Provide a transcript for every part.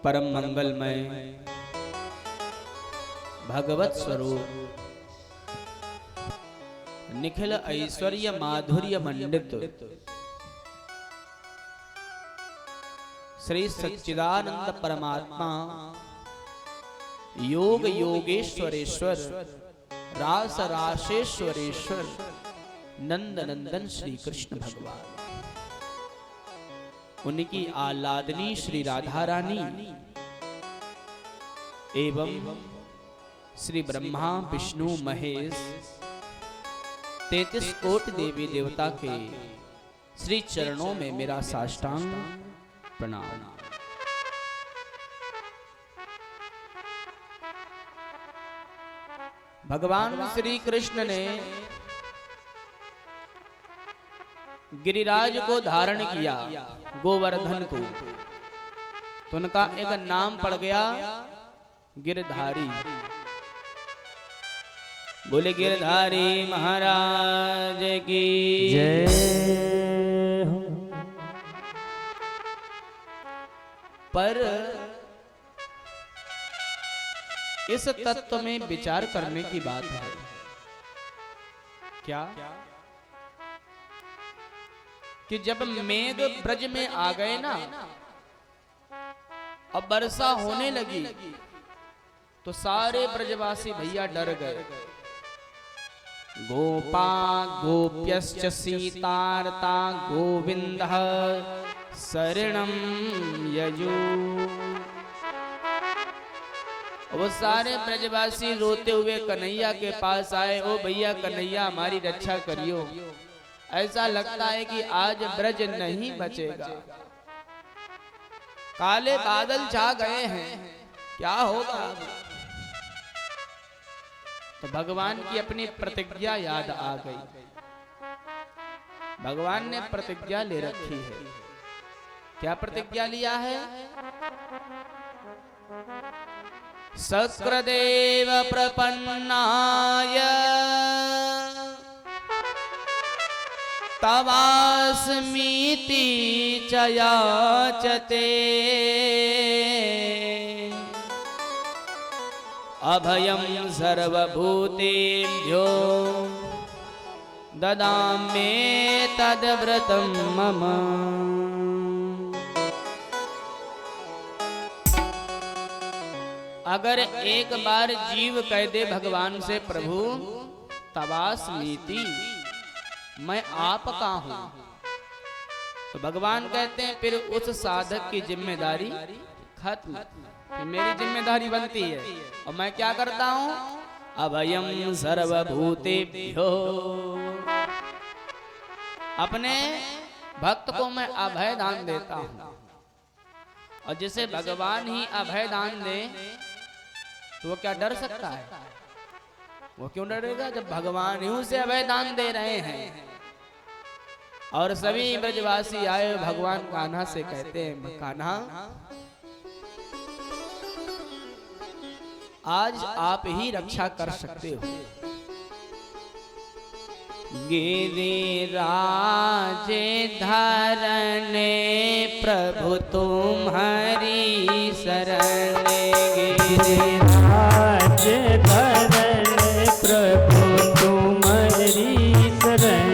परम मंगलमय भगवत स्वरूप निखिल ऐश्वर्य माधुर्य मंडित श्री सच्चिदानंद परमात्मा योग योगेश्वरेश्वर रास राशेश्वरेश्वर नंद नंदन श्री कृष्ण भगवान, उनकी आह्लादनी श्री राधा रानी एवं श्री ब्रह्मा विष्णु महेश 33 कोटि देवी देवता के श्री चरणों में मेरा साष्टांग प्रणाम। भगवान श्री कृष्ण ने गिरिराज को धारण किया, गोवर्धन को, तो उनका एक नाम पड़ गया गिरधारी। बोले गिरधारी महाराज की जय हो। पर इस तत्व में विचार करने की बात है। क्या कि जब मेघ ब्रज में आ गए ना, अब वर्षा होने लगी तो सारे ब्रजवासी भैया डर गए। गोपा गोप्यश्च सीतार्ता गोविंदः शरणं यजु। वो सारे ब्रजवासी रोते हुए कन्हैया के पास आए। ओ भैया कन्हैया हमारी रक्षा करियो, ऐसा लगता है कि आज ब्रज नहीं बचेगा, काले बादल छा गए हैं, क्या होगा। तो भगवान की अपनी प्रतिज्ञा याद आ गई। भगवान ने प्रतिज्ञा ले रखी है। क्या प्रतिज्ञा लिया है? शक्रदेव प्रपन्नाय तवास्मीति च याचते अभयं सर्वभूतेभ्यो ददामि तद्व्रतं मम। अगर एक बार जीव कह दे भगवान से प्रभु तवास्मीति, मैं आपका हूं, तो भगवान कहते हैं फिर उस साधक की जिम्मेदारी खत्म, फिर मेरी जिम्मेदारी बनती है। और मैं क्या करता हूं? अभयं सर्वभूतेभ्यो, अपने भक्त को मैं अभय दान देता हूं। और जिसे भगवान ही अभय दान दे तो वो क्या डर सकता है? वो क्यों डरेगा जब भगवान ही उसे अभय दान दे रहे हैं। और सभी ब्रजवासी आए भगवान कान्हा से कहते हैं, कान्हा आज आप ही रक्षा कर सकते हो। गिरिराज धरने प्रभु तुम्हारी शरण, गिरिराज धरने प्रभु तुम्हारी शरण,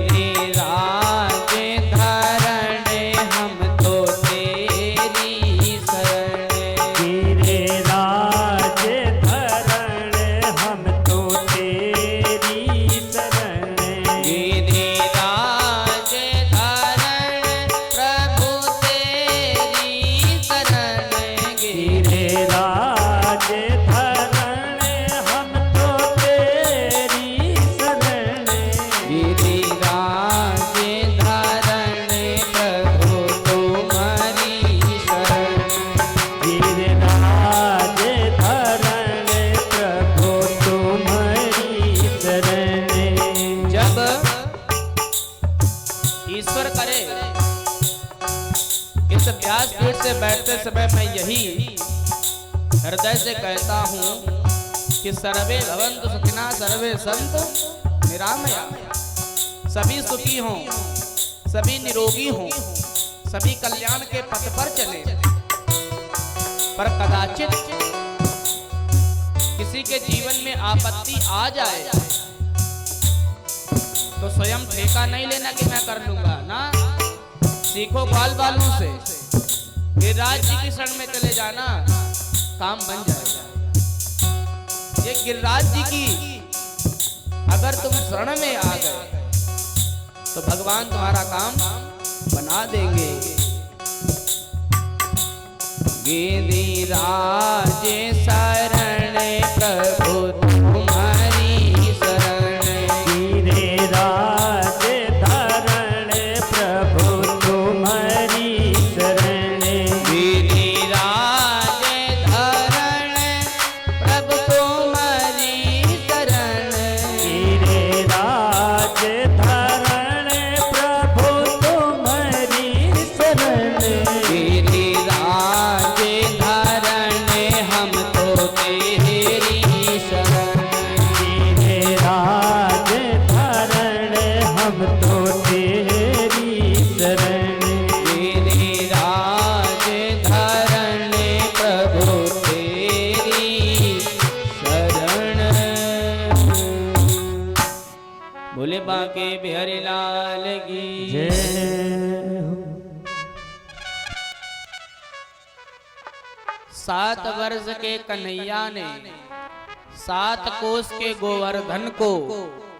गिरिराज धरने हम तो तेरी शरण, गिरिराज धरने हम तो तेरी शरण, गिरिराज धरण प्रभु तेरी शरण, गिरिराज धरण हम तो तेरी शरण, गिरिराज धरण प्रभु तुम्हारी शरण, गिरिराज धरण प्रभु तुम्हारी शरण। जब ईश्वर करे इस व्यासपीठ से बैठते समय मैं यही हृदय से कहता हूं कि सर्वे भवन्तु सुखिनः सर्वे सन्तु निरामया, सभी सुखी हों, सभी निरोगी हों, सभी कल्याण के पथ पर चले। पर कदाचित किसी के जीवन में आपत्ति आ जाए तो स्वयं ठेका नहीं लेना कि मैं कर लूंगा ना। सीखो ग्वाल बालों से, गिरिराज जी की शरण में चले जाना, काम बन जाएगा। ये गिरिराज जी की अगर तुम शरण में आ गए तो भगवान तुम्हारा काम बना देंगे। गिरिराज शरण प्रभु तुम्हारी शरण, गिरिराज धरण प्रभु तुम्हारी शरण, गिरिराज धरण प्रभु तुम्हारी शरण, गिरिराज धरण प्रभु तुम्हारी शरण, गिरिराज धरण हम तो तेरी शरण, गिरिराज धरण हम तो तेरी शरण, गिरिराज धरण प्रभु तेरी शरण। बोले बांके बिहारी लाल की जय हो। 7 वर्ष के कन्हैया ने 7 कोस के गोवर्धन को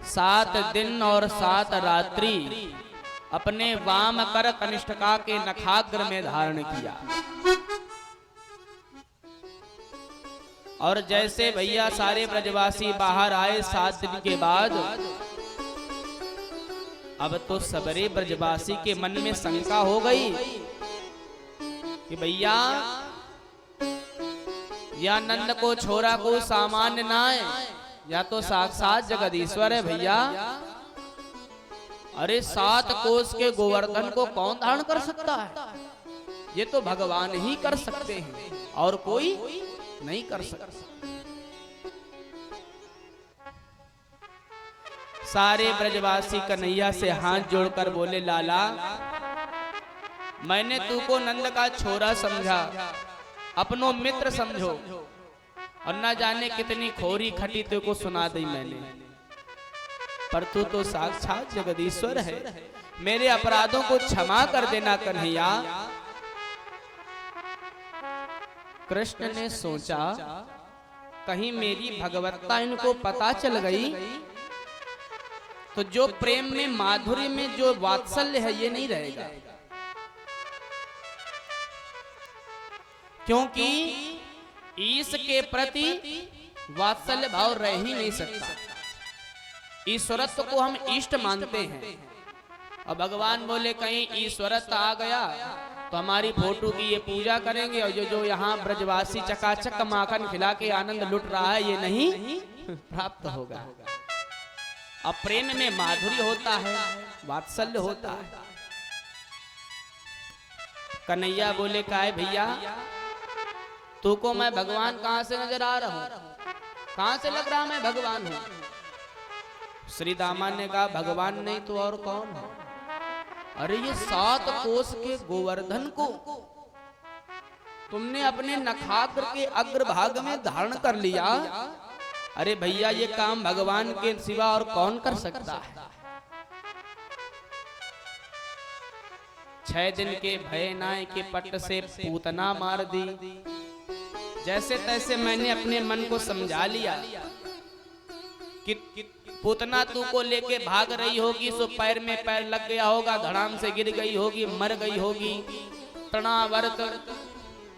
7 दिन और 7 रात्रि अपने वाम कर कनिष्ठका के नखाग्र में धारण किया। और जैसे भैया सारे ब्रजवासी बाहर आए 7 दिन के बाद, अब तो सबरे ब्रजवासी के मन में शंका हो गई कि भैया या नंद को छोरा को सामान्य ना है, या तो साक्षात जगदीश्वर है भैया। अरे 7 कोस के गोवर्धन को कौन धारण कर सकता है? ये तो भगवान ही कर सकते हैं और कोई नहीं कर सकता। सारे ब्रजवासी कन्हैया से हाथ जोड़कर बोले, लाला मैंने तू को नंद का छोरा समझा, अपनो मित्र समझो, और ना जाने कितनी खोरी खटी तेरे को सुना दी मैंने, पर तू तो साक्षात जगदीश्वर है, मेरे अपराधों को क्षमा कर देना कन्हैया। कृष्ण ने सोचा कहीं मेरी भगवत्ता इनको पता चल गई तो जो प्रेम में माधुर्य में जो वात्सल्य है ये नहीं रहेगा, क्योंकि ईश के प्रति वात्सल्य भाव रह ही नहीं सकता। ईश्वरत्व को हम इष्ट मानते हैं, और भगवान बोले कहीं ईश्वरत्व आ गया तो हमारी फोटो की ये पूजा करेंगे, और जो यहाँ ब्रजवासी चकाचक माखन खिला के आनंद लुट रहा है ये नहीं प्राप्त होगा। अब प्रेम में माधुर्य होता है, वात्सल्य होता है। कन्हैया बोले काहे भैया, तू को मैं भगवान कहां से नजर आ रहा हूं, कहां से लग रहा मैं भगवान हूं? श्री दामान ने कहा भगवान नहीं तो और कौन है? अरे ये 7 कोस के गोवर्धन को तुमने अपने नखाग्र के अग्रभाग में धारण कर लिया। अरे भैया ये काम भगवान के सिवा और कौन कर सकता है? 6 दिन के भय नाय के पट से पूतना मार दी। जैसे तैसे मैंने अपने मन को समझा लिया कि पूतना तू को लेके भाग रही होगी, सो पैर में पैर लग गया होगा, धड़ाम से गिर गई होगी, मर गई होगी। तृणावर्त,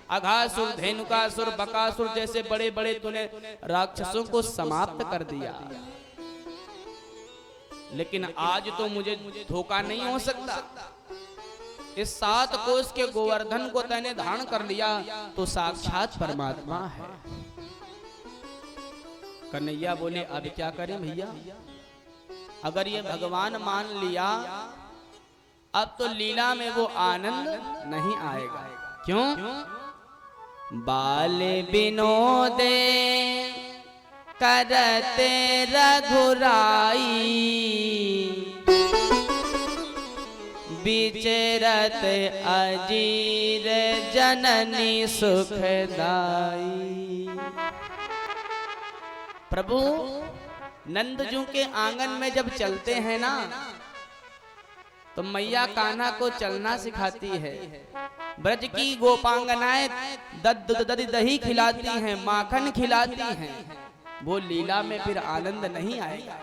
अघासुर, धेनुकासुर, बकासुर जैसे बड़े बड़े तूने राक्षसों को समाप्त कर दिया, लेकिन आज तो मुझे धोखा नहीं हो सकता। इस 7 कोस के गोवर्धन को तैने धारण कर लिया तो साक्षात परमात्मा है। कन्हैया बोले अब क्या करें भैया, अगर ये भगवान मान लिया अब तो लीला में वो आनंद नहीं आएगा। क्यों? बाले विनोदे करते रघुराई, विचरत अजीर जननी सुखदाई। प्रभु नंदजू के आंगन में जब चलते हैं ना तो मैया कान्हा को चलना सिखाती है। ब्रज की गोपांगनाएं दही खिलाती हैं, माखन खिलाती हैं। वो लीला में फिर आनंद नहीं आएगा।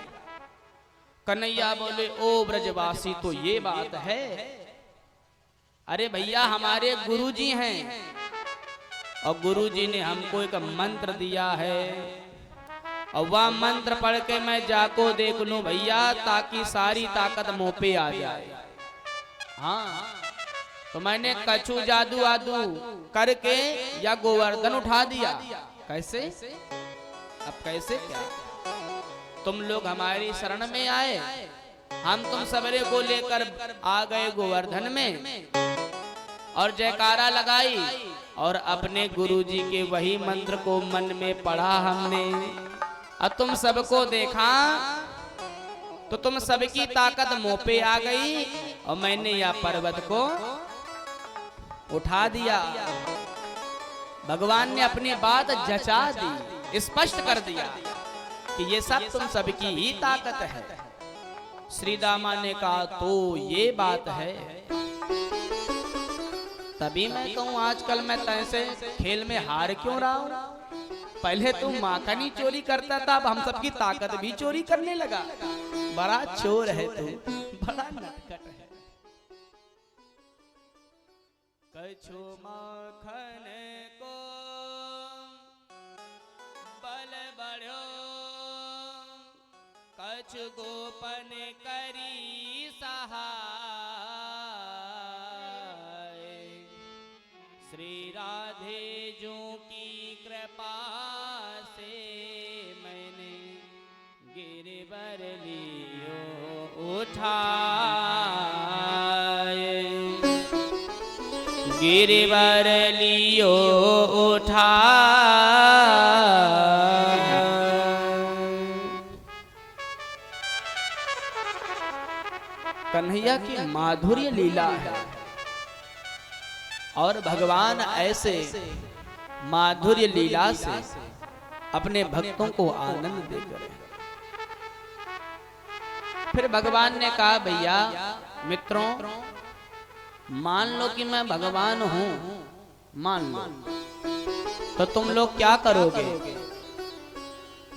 कन्हैया बोले ओ ब्रजवासी तो ये बात है। अरे भैया हमारे गुरुजी हैं और गुरुजी ने हमको एक मंत्र दिया है और वह मंत्र पढ़ के मैं जाको देख लूं भैया ताकि सारी ताकत मुंह पे आ जाए। हाँ तो मैंने कछु जादू आदू करके या गोवर्धन उठा दिया। कैसे? अब कैसे क्या? तुम लोग हमारी शरण में आए, हम तुम सबरे को लेकर आ गए गोवर्धन में और जयकारा लगाई और अपने गुरुजी के वही मंत्र को मन में पढ़ा हमने। अब तुम सबको देखा तो तुम सबकी ताकत मुंह पे आ गई और मैंने यह पर्वत को उठा दिया। भगवान ने अपनी बात जचा दी, स्पष्ट कर दिया कि ये सब तुम सबकी ही ताकत है। श्री दामा ने कहा तो ये बात है। तभी मैं कहूं आजकल मैं तैसे खेल में हार क्यों रहा हूं? पहले तू माखन ही चोरी करता था, अब हम सबकी ताकत भी चोरी करने लगा। बड़ा चोर है तू, बड़ा नटखट है। कछु माखन को बल बढ़ो, कछु गोपन करी सहाय। श्री राधे जो की कृपा से मैंने गिरवर लियो उठाए, गिरवर लियो उठाए। कन्हैया की माधुर्य लीला है और भगवान ऐसे माधुर्य लीला से अपने भक्तों को आनंद देकर। फिर भगवान ने कहा भैया मित्रों मान लो कि मैं भगवान हूं, मान लो तो तुम लोग क्या करोगे?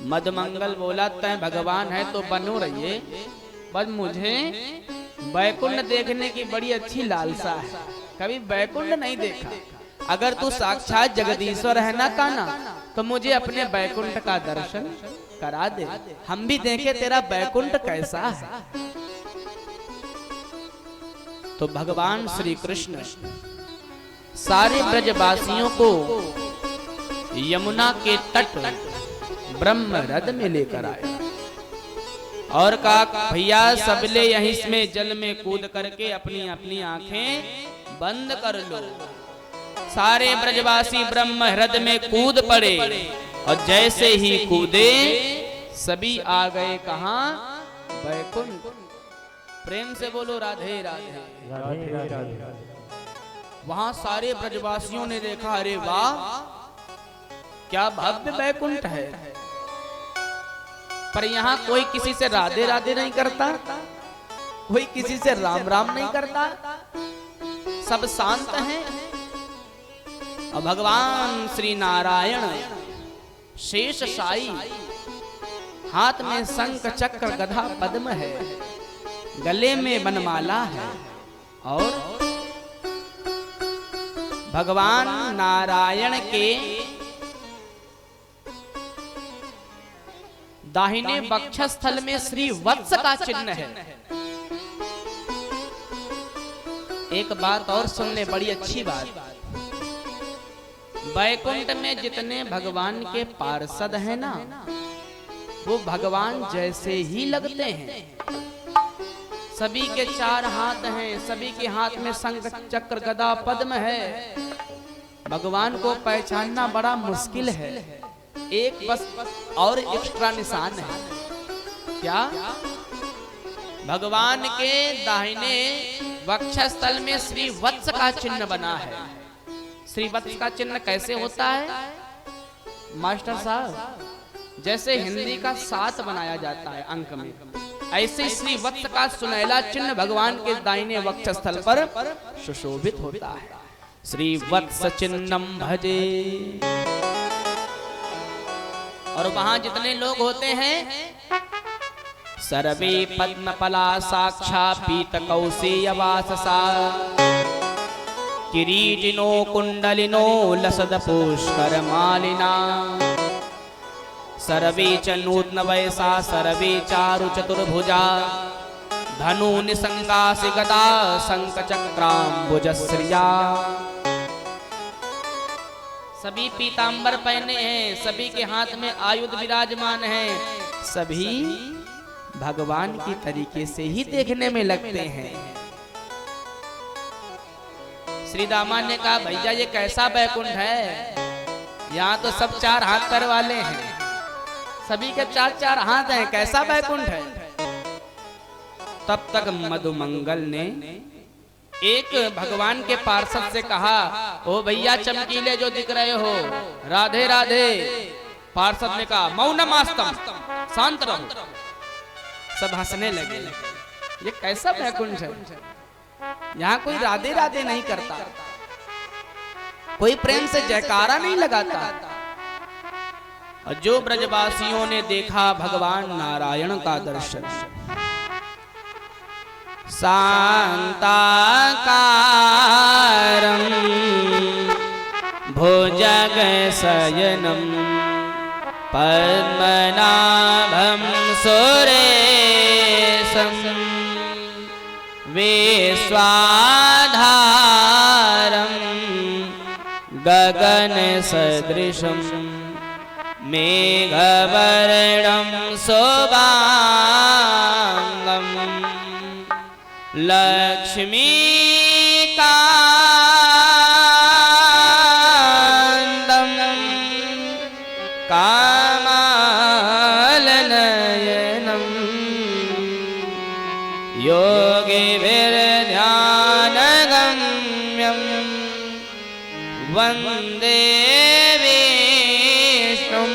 मदमंगल बोला तय भगवान है तो बनो रहिए, बस मुझे वैकुंठ देखने की बड़ी अच्छी लालसा है। कभी वैकुंठ नहीं देखा। अगर तू साक्षात जगदीश्वर है ना कान्हा तो मुझे अपने वैकुंठ का दर्शन करा दे, हम भी देखें तेरा वैकुंठ कैसा है। तो भगवान श्री कृष्ण सारे ब्रजवासियों को यमुना के तट ब्रह्म रथ में लेकर आए और कहा भैया सबले यहीं इसमें जल में कूद करके अपनी अपनी आंखें बंद कर लो। सारे ब्रजवासी ब्रह्म हृदय में कूद पड़े और जैसे ही कूदे सभी आ गए कहां? वैकुंठ। प्रेम से बोलो राधे राधे, राधे राधे। वहां सारे ब्रजवासियों ने देखा अरे वाह क्या भव्य वैकुंठ है। पर यहाँ कोई किसी से राधे राधे नहीं करता, कोई किसी से राम राम नहीं करता, सब शांत हैं। और भगवान श्री नारायण शेष साई हाथ में शंख चक्र गदा पद्म है, गले में बनमाला है और भगवान नारायण के दाहिने वक्षस्थल में श्री वत्स का चिन्ह है। एक बात और सुनने बड़ी अच्छी बात, वैकुंठ में जितने भगवान के पार्षद हैं ना वो भगवान जैसे ही लगते हैं। सभी के चार हाथ हैं, सभी के हाथ में शंख चक्र गदा पद्म है। भगवान को पहचानना बड़ा मुश्किल है। एक बस और एक्स्ट्रा निशान है। क्या? भगवान के दाहिने वक्षस्थल में श्री वत्स का चिन्ह बना है। श्री वत्स का चिन्ह कैसे होता है मास्टर साहब? जैसे हिंदी का 7 बनाया जाता है अंक में, ऐसे श्री वत्स का सुनहला चिन्ह भगवान के दाहिने वक्षस्थल पर सुशोभित होता है। श्री वत्स चिन्हम भजे। और वहां जितने लोग होते हैं, सर्वे पद्मपला साक्षा पीत कौसेयवाससा किरीटिनो कुंडलिनो लसद पुष्कर मालिना सर्वे च नूतन वयसा सर्वे चारु चतुर्भुजा धनु निसंगासि गदा शंख चक्राम्बुजश्रिया। सभी पीतांबर पहने हैं, सभी के हाथ में आयुध विराजमान है, सभी भगवान की तरीके से ही देखने में लगते हैं। श्री दामा ने कहा भैया ये कैसा बैकुंठ है, यहाँ तो सब 4 हाथ पैर वाले हैं, सभी के 4-4 हाथ हैं, कैसा बैकुंठ है। तब तक मधुमंगल ने एक भगवान के पार्षद से कहा, ओ भैया चमकीले जो दिख रहे हो, राधे राधे। पार्षद ने कहा मौनमास्तम, शांत रहो। सब हंसने लगे, ये कैसा बैकुंठ है, यहाँ कोई राधे राधे नहीं करता, कोई प्रेम से जयकारा नहीं लगाता। और जो ब्रजवासियों ने देखा भगवान नारायण का दर्शन, शांताकारं भुजगशयनं पद्मनाभं सुरेशं विश्वाधारं गगनसदृशं मेघवर्णं शोभांगं लक्ष्मीकान्तं कामालनयनं योगिभिर्ध्यानगम्यं वन्दे विष्णुं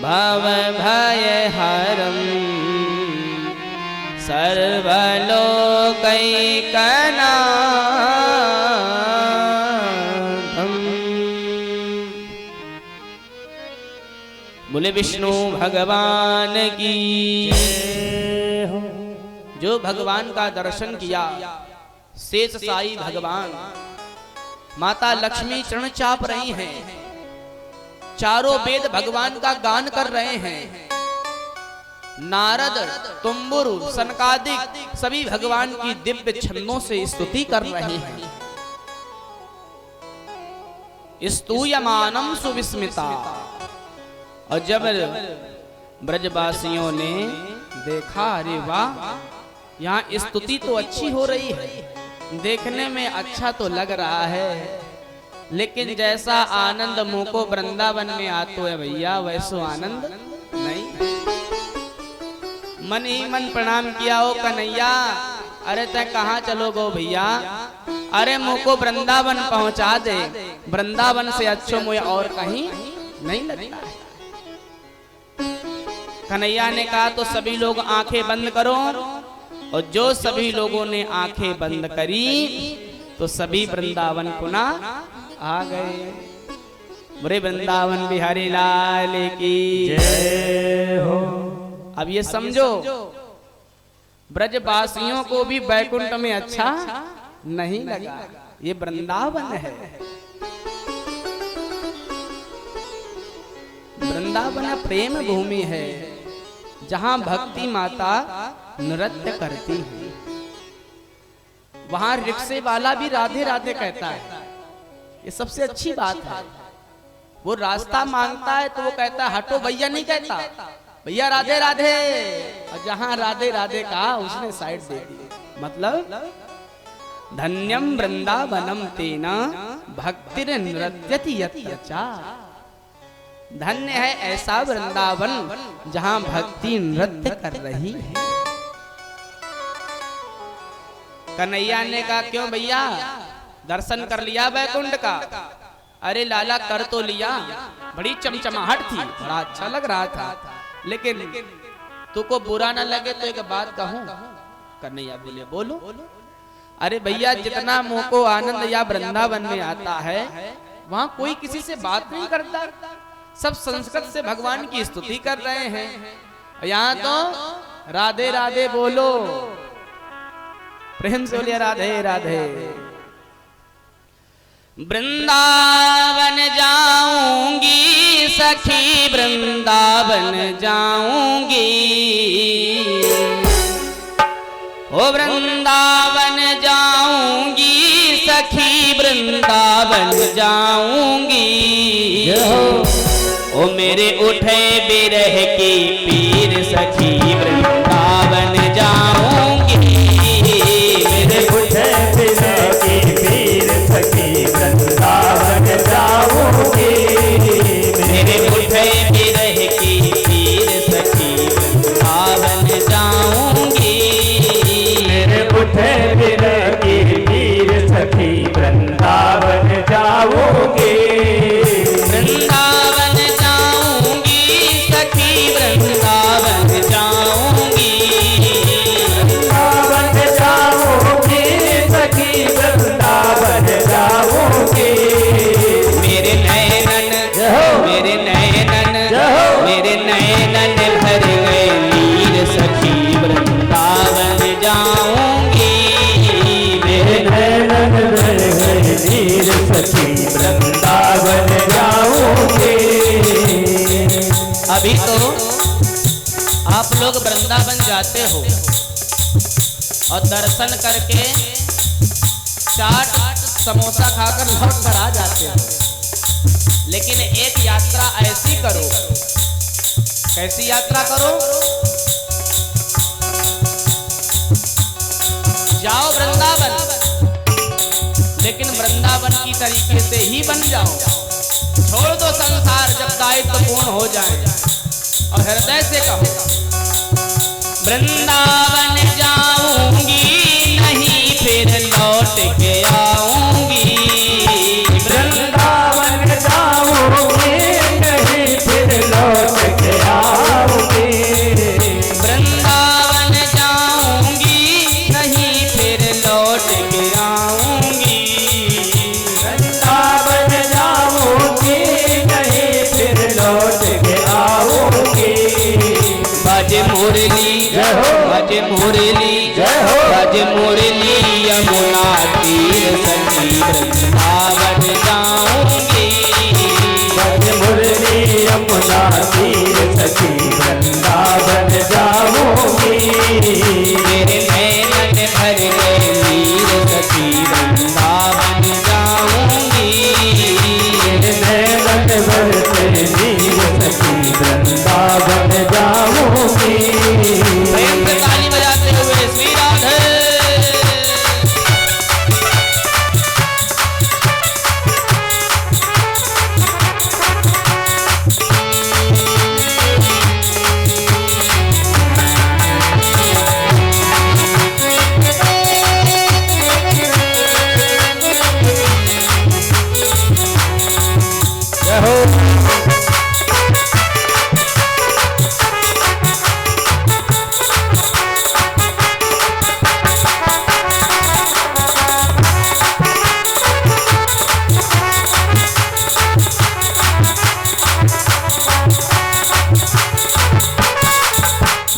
भवभयहरम् सर्वलोकैकनाथम्। बोले विष्णु भगवान की। जो भगवान का दर्शन किया, शेष साई भगवान, माता लक्ष्मी चरण चाप रही हैं, चारों वेद भगवान का गान कर रहे हैं, नारद तुम्बुरु सनकादिक सभी भगवान की दिव्य छंदों से स्तुति कर रहे हैं। स्तूयमानम सुविस्मिता। और जब ब्रजवासियों ने देखा, अरे वाह, यहाँ स्तुति तो अच्छी हो रही है, देखने में अच्छा तो लग रहा है, लेकिन जैसा आनंद मुंह को वृंदावन में आतो है भैया, वैसो आनंद नहीं। मन ही मन प्रणाम किया, हो कन्हैया, अरे तय कहाँ चलोगो भैया, अरे मुझ को वृंदावन पहुंचा दे, वृंदावन से अच्छो मुझे और कहीं नहीं लगता है। कन्हैया ने कहा तो सभी लोग आंखें बंद करो, और जो सभी लोगों ने आंखें बंद करी तो सभी वृंदावन पुनः आ गए। बुरे वृंदावन बिहारी लाल की जय हो। अब ये समझो, ब्रजवासियों को भी बैकुंठ में अच्छा नहीं लगा, ये वृंदावन है। वृंदावन प्रेम भूमि है, जहां भक्ति माता नृत्य करती है। वहां रिक्शे वाला भी राधे राधे कहता है, ये सबसे अच्छी बात है। वो रास्ता मांगता है तो वो कहता है हटो भैया, नहीं कहता भैया राधे राधे, और जहां राधे राधे कहा उसने साइड दे दी। मतलब धन्यम वृंदावनम तेना भक्तिर नृत्यति यत्तचा। धन्य है ऐसा वृंदावन जहां भक्ति नृत्य कर रही है। कन्हैया ने कहा क्यों भैया, दर्शन कर लिया वैकुंठ का? अरे लाला कर तो लिया, बड़ी चमचमाहट थी, बड़ा अच्छा लग रहा था, लेकिन तुमको बुरा ना लगे तो एक बात कहूं। कन्हैया बोले बोलो। अरे भैया जितना मोह को आनंद या वृंदावन में आता है वहां कोई किसी से बात नहीं करता, सब संस्कृत से भगवान की स्तुति कर रहे हैं। यहाँ तो राधे राधे बोलो, प्रेम से बोलिए राधे राधे। वृंदावन जाऊंगी सखी, वृंदावन जाऊंगी, ओ वृंदावन जाऊंगी सखी, वृंदावन जाऊंगी, ओ मेरे उठे बिरह की पीर सखी, वृंदावन जाऊंगी, मेरे उठे बिरह की पीर सखी, वृंदावन जाऊंगी, मेरे उठे बिरह की पीर सखी, वृंदावन जाऊंगी, मेरे उठे बिरह की पीर सखी, वृंदावन जाऊंगी, वृंदावन जाऊंगी सखी, वृंदावन जाऊंगी, वृंदावन जाऊंगी सखी, वृंदावन जाऊंगी, मेरे नैनन मेरे नैनन मेरे नैनन भर गए नीर सखी, वृंदावन जाऊंगी, मेरे नैनन भर गए नीर सखी, वृंदावन जाऊंगी। अभी तो आप लोग वृंदावन जाते हो और दर्शन करके चाट समोसा खाकर लौट कर आ जाते हो, लेकिन एक यात्रा ऐसी करो। कैसी यात्रा करो? जाओ वृंदावन, लेकिन वृंदावन की तरीके से ही बन जाओ। छोड़ दो संसार जब दायित्व पूर्ण हो जाए, और हृदय से कहो वृंदावन जाऊंगी नहीं फिर लौट के आऊंगी, वृंदावन जाऊंगी नहीं फिर लौट के आऊंगी, वृंदावन जाऊंगी नहीं फिर लौट के आऊंगी, वृंदावन जाऊंगी नहीं फिर लौट के आऊंगी। बाजे मुरली बाजे मुरली बाजे मुरली यमुना तीर सखी, वृंदावन जाऊंगी, बाजे मुरली यमुना तीर सखी, वृंदावन जाऊंगी, मेरे नैनन भर गए नीर सखी, वृंदावन जाऊंगी, मेरे नैनन भरते नीर सखी, वृंदावन जाऊंगी। प्रेम से ताली बजाते हुए श्री राधे।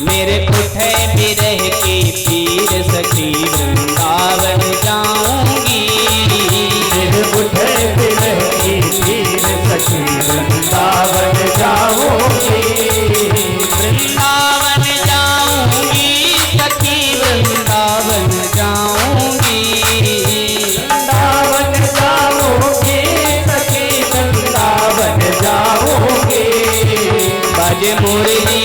मेरे उठे बिरह की पीर सखी, वृंदावन जाऊंगी, मेरे उठे बिरह की पीर सखी, वृंदावन जाऊंगी, वृंदावन जाऊंगी सखी, वृंदावन जाऊंगी, वृंदावन जाऊंगी सखी, वृंदावन जाऊंगी। बाजे मुरली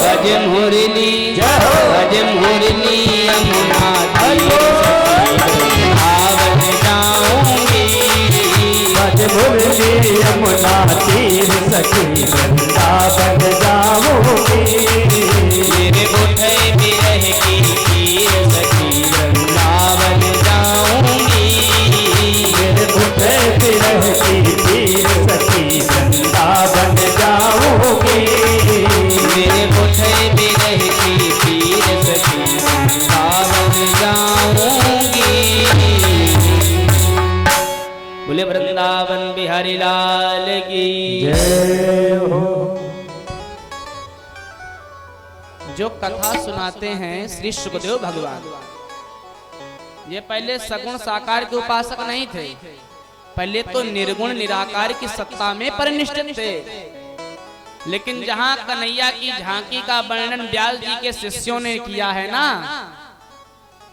बाजे मुरली बाजे मुरली यमुना तीर सखी, वृंदावन जाऊंगी, बाजे मुरली यमुना तीर सखी, वृंदावन जाऊंगी, मेरे उठे बिरह की पीर सखी, वृंदावन बोले वृंदावन बिहारी लाल की जय हो। जो कथा सुनाते हैं श्री सुखदेव भगवान, ये पहले सगुण साकार के उपासक नहीं थे, पहले तो निर्गुण निराकार की सत्ता में परिनिष्ठित थे। लेकिन जहां कन्हैया की झांकी का वर्णन व्यास जी के शिष्यों ने किया है ना,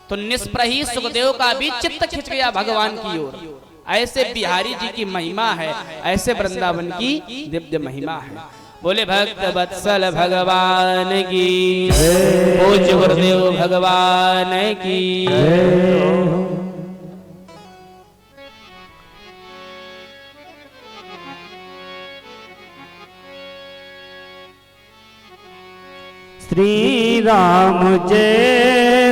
तो निष्प्रही सुखदेव का भी चित्त खिंच गया भगवान की ओर। ऐसे बिहारी जी की महिमा है, ऐसे वृंदावन की दिव्य महिमा है। बोले भक्त वत्सल भगवान की, पूज्य गुरुदेव भगवान की। श्री राम जय